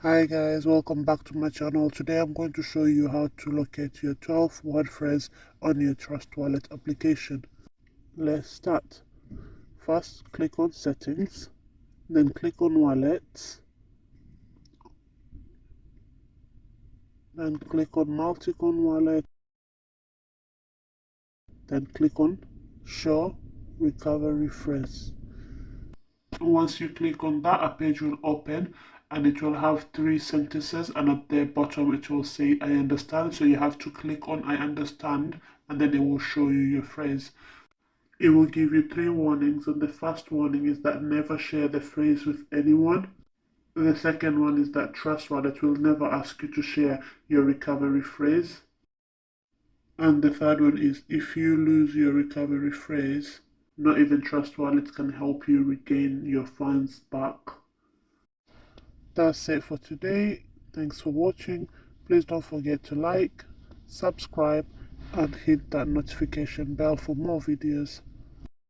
Hi guys, welcome back to my channel. Today I'm going to show you how to locate your 12 word phrase on your Trust Wallet application. Let's start. First, click on Settings, then click on Wallets, then click on Multi-Con Wallet, then click on Show Recovery Phrase. Once you click on that, a page will open and it will have three sentences, and at the bottom it will say I understand. So you have to click on I understand and then it will show you your phrase. It will give you three warnings, and the first warning is that never share the phrase with anyone. The second one is that Trust Wallet will never ask you to share your recovery phrase. And the third one is if you lose your recovery phrase, not even Trust Wallet can help you regain your funds back. That's it for today. Thanks for watching. Please don't forget to like, subscribe, and hit that notification bell for more videos.